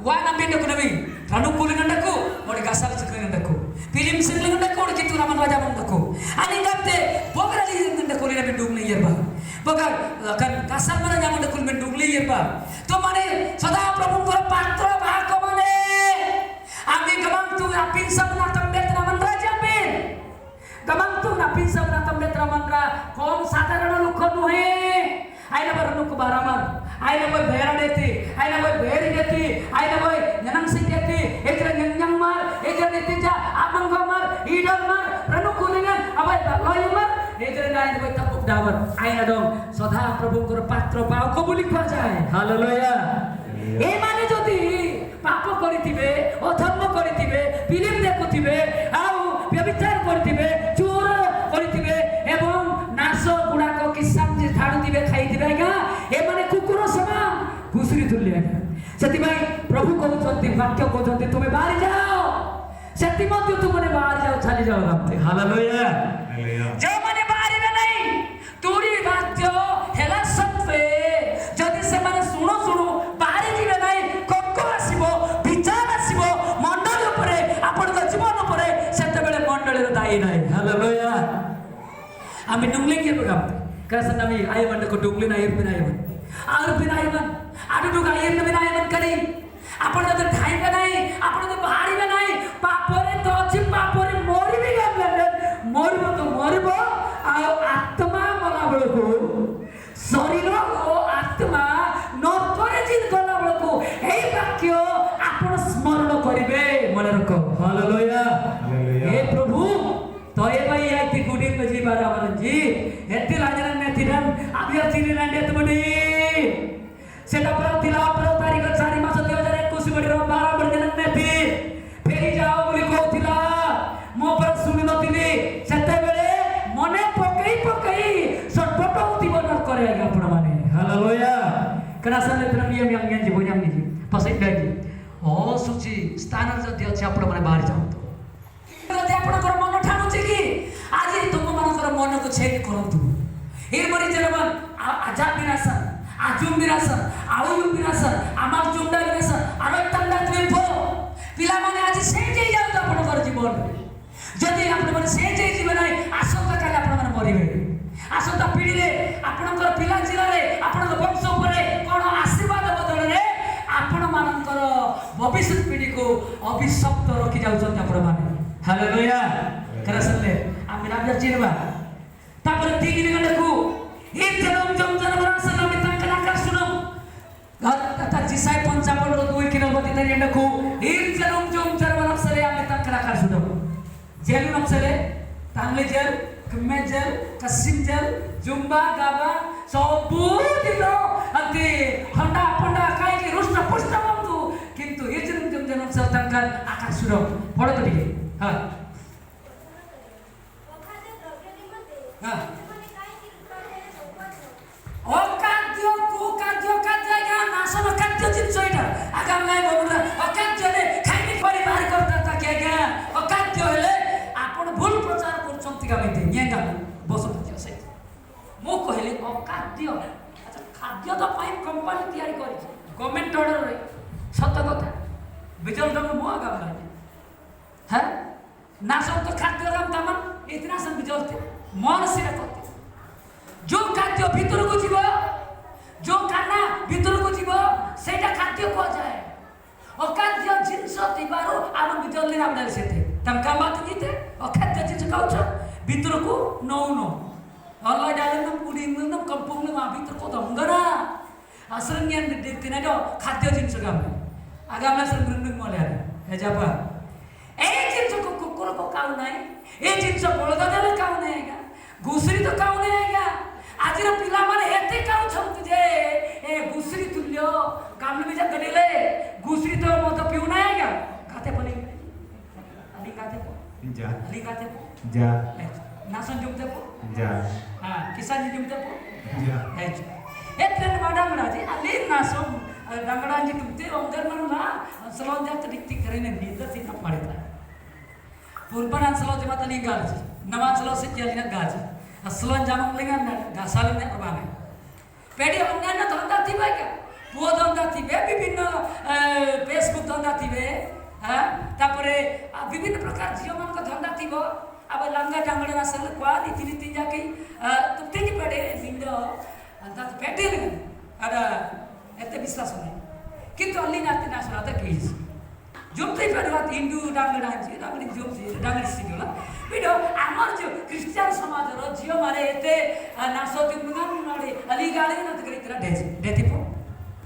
wana benda ku nabi ranu kulingan daku odi gasal cekulingan daku film singlingan daku odi kitu raman raja man daku ani kapte bogra li nda kulina bendung ni yerba bogar kan gasal mana nyaman daku bendung li yerba to mane sada prabhu kor patra bhako mane ami gamang tu apin sabna tambet raman raja men gamang tu apin sabna tambet raman ra kom sadarana lukho nuhe aina barnu ku baraman aina boy bhera deti aina boy bheri deti aina boy nyanang sing deti ekra nyang mar ekra deti ja amang gamar idol mar ranu kuningan abai loy mar ekra aina boy tapuk dawan aina dong সদা প্রভুর পাত্র পাও কবুলি পা যায় hallelujah এই মানে যদি পাপ করিতিবে অধর্ম করিতিবে ফিল্ম দেখুতিবে আউ ব্যভিচার করিতিবে চোর করিতিবে এবং নাশ গুড়াক কিসান যে ঝাড়ুতিবে খাইতিবে আজ্ঞা এমানে কুকুর সমান ঘুষুরি তুললে আজ্ঞা ସେଥିପାଇଁ ପ୍ରଭୁ କହୁଛନ୍ତି ବାକ୍ୟ କହୁଛନ୍ତି ତୁମେ ବାହାରି ଯାଅ ସେଥି ମଧ୍ୟ ତୁମେ ବାହାରି ଯାଅ ଚାଲି ଯାଅ ରାମତେ ହାଲେଲୁୟା ଯେଉଁମାନେ ବାହାରିବେ ନାହିଁ ତୁରି ବାକ୍ୟ ହେଲା ସତ୍ତ୍ୱେ ଯଦି ସେମାନେ ଶୁଣୁ ଶୁଣୁ ବାହାରି ଯିବେ ନାହିଁ କକ ଆସିବ ବିଚାର ଆସିବ ମଣ୍ଡଳୀ ଉପରେ ଆପଣଙ୍କ ଜୀବନ ଉପରେ ସେତେବେଳେ ମଣ୍ଡଳୀର ଦାୟୀ ନାହିଁ ହାଲେଲୁୟା ଆମେ ଡୁଙ୍ଗଲିଙ୍ଗ ବଗାମ କାସନ ଆମେ ଆୟମଣ୍ଡ କୁ ଡୁଙ୍ଗଲି ନାହିଁ ବିନାୟମନ আর বিনাইবন আটু গাইয়ের বিনাইবন করি আপন যদি খাইবে নাই আপন যদি বাহারিবে নাই পাপরে তো আছে পাপরে মরিবে গেলে মরিব তো মরিব আর আত্মা মলা বেলকু শরীর ও আত্মা নরকরে জিত গলা বেলকু এই বাক্য আপন স্মরণ করিবে মনে রাখো হালেলুয়া হে প্রভু তয়ে ভাই আইতি গুডি মজি বারা মানজি এতি লাজনা নেতিরান আবিয়া চিনিরান এতবডি সেটা পর তিলা পর তারিখ 4 মাস 2021 বড়ি 12 বড়ি দিন নেতি ফেরি যাও বলি কইতিলা মো পর শুনি নতিলি সেতে বেলে মনে পকাই সটপট উতিবন করে আগে আপন মানে hallelujah কেনাসলে প্রেমিয়াম yang nyanyi bonyam ni pasai gaji oh suci স্থানের যদি আছে আপন মানে বাহির যাও তো যদি আপনার মন ঠানুছে কি আজ তুম মানকর মনকু চেক করন্তু এরপরে যেমন আজাদ বিনাশন আজুম বিনাশন আউয়ুম বিনাশন আমার জুমডা বিনাশন আর একটা তুমি পো পিলা মানে আজ সেই যে যাও তো আপনার জীবন যদি আপনি মানে সেই যে জীবন নাই আশঙ্কা কালে আপন মানে মরিবে আশঙ্কা পিড়িরে আপনার পিলা জিলারে আপনার বংশ উপরে কোন আশীর্বাদ বদলরে আপন মানকর ভবিষ্যৎ পিড়িকু অভিশপ্ত রখি যাউছন আপন মানে হালেলুয়া কেনাসলে আমি রাজা চিরবা তারপরে 3 দিন দেখু এই জনম জমজন বরাসন আমি তাঙ্কা আকাশ শুনো কথা জিসাই 55 रो 2 কিলো গতি তাই দেখু এই জনম জমজন বরাসলে আমি তাঙ্কা আকাশ শুনো জেল নকসলে তাংলে জেল কমে জেল কাসিম জেল জুম্বা গাবা সবু দিল আতে হন্ডা পন্ডা কাইকে রুষ্টা পুষ্টা বন্ধু কিন্তু এই জনম জমজন বরাসলে তাঙ্কা আকাশ শুনো পড়ো তো দিকে হ্যাঁ হ্যাঁ অকাদ্য কুকাদ্য কাদ্যা নাসন কাদ্য জিনিস এটা আগাম নাই বন্ধুরা অকাদ্যরে খাইনি করে বাহির করতে থাকে আজ্ঞা অকাদ্য হলে আপন ভুল প্রচার করছেন গামিতে নিয়েগা বসত আছে মু কহিলি অকাদ্য আচ্ছা খাদ্য তো পাই কোম্পানি তৈরি করেছে গভর্নমেন্ট অর্ডার সত্য কথা বিজল দম মু আগাম নাই হ্যাঁ নাসন তো খাদ্য দাম দামান ইতনা সব বিজলতে মন সিরা করতে जो खाद्य भीतर को जीव जो खाना भीतर को जीव सेटा खाद्य को जाए अखाद्य जिंस दिबारो आम बिजल नाम डाल सेते तम का बात जीते अखाद्य जिंस खाउछ भीतर को नो अल्लाह डाले न पुडी न कंपुंग न भीतर को दंगरा असरन्यान दिना दो खाद्य जिंस गाम आगाम संग्रंग मले हे जापा ए जिंस को कुकुर को काउ नाही ए जिंस बळदा देले काउ नाही घुसरी तो काउ नाही आजिर पिला माने एते काउ छंती जे ए घुसरी तुल्य कामले बिजा गडीले घुसरी तो मत पिउ नाही आगा खाते पली अली खाते पो जा अली खाते पो जा नासन जुमते पो जा हां किसान जुमते पो जा हे एत्रेन माडंगडा जी अली नासो दंगडा जी तुमते ओंदर मनला सलोन जात दिक्ति करेने नींद सीता पड़ेता पूर्वनान सलो जमात निगाल नमाज सलो से जलिना गाज असलन जामक लेंगा गासाल ने अबाने पेडी अन्य धंधा थी भाई क्या पुओ धंदा थिबे विभिन्न फेसबुक धंदा थिबे हाँ तापरे विभिन्न प्रकार झील मान का धंदा थिबो अब लंगा डांगड़े ना सल क्वा नीति नीति जाके तुम तेजी पड़े विंडो अंता तो पेटे ले अरे ऐसे विश्वास नहीं किंतु अल्ली नाते ना सुना था केस जोम ते पड़े बात हिंदू डांगड़े डांची डांगड़े जोम ते डांगड़े स्थिति वाला वीडियो आमर जो क्रिश्चियन समाज रो जियो मारे ऐसे नासो तुम नगाम नाड़े अली गाले ना तो करी तरह डेथी पो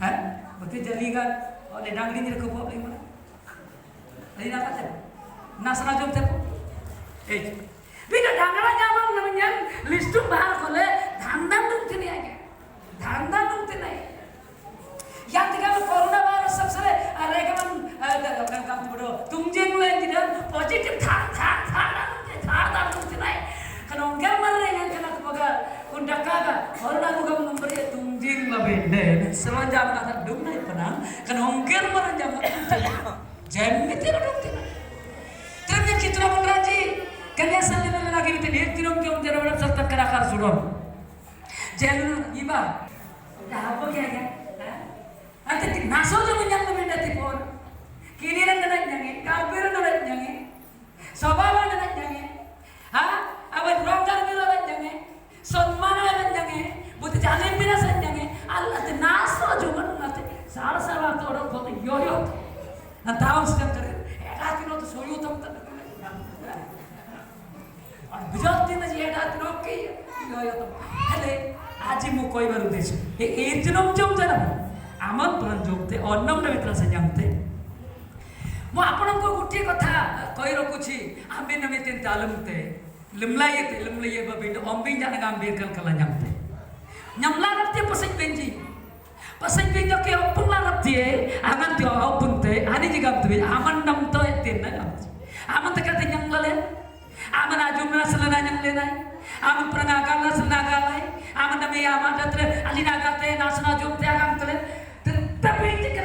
हाँ बते जली गाल और डांगड़ी नहीं रखो पो अपने अली ना पता नासना जोम ते पो वीडियो डांगड़ा जामन नमन्यान लिस्टु बाहर खोले धांधा नुकते नहीं आगे धांधा नुकते नहीं याद दिखा मैं कोरोना वायरस सबसे अरे कमन काम बड़ो तुम जेंगले जिधर पॉजिटिव था नुकते नहीं कारण उनके मन रहे हैं करना तो बगा उन डकागा कोरोना मुका नंबर ये तुम जेंगला बेंडे समझ जाम का था डूब नहीं पना कारण उनके मन जाम जेंगले तेरा नुकते नहीं तेरे कितना बन रहा जी कन्या संग में लगी थी एक दिनों के उनके रबड़ सब तक करा कर सुनो jail इबा dah apa kaya kaya ante naso jo menyang benda tipor kini nang nang nyangi kafir nang nyangi sababa nang nyangi ha abar rogar bila nang nyangi सम्मान nang nyangi buti janin bila nang nyangi Allah te naso jo man nate sar sar to ro ko yo yo na taon sedang ter eta tino to soyo tam ta Gujarat में जी एडा तो के यो यो तो हेले आज मु कोई बार उद्देश्य ए दिनम जोम जना आमन परन जोमते अन्नम न मित्र से जानते मु आपन को गुटी कथा कहि रखुछि आमे नमे तेन तालमते लिमलाये बबिंड ओम्बिन जाना गाम बेकल कला जानते nyamla rapte pasai benji ke opunla rapte agan tio opunte ani jigam tu aman nam to etin na aman te kata nyamla aman ajum na selana nyang lenai aman pranaga na selanaga lai aman nami aman datre alina gate nasna jumte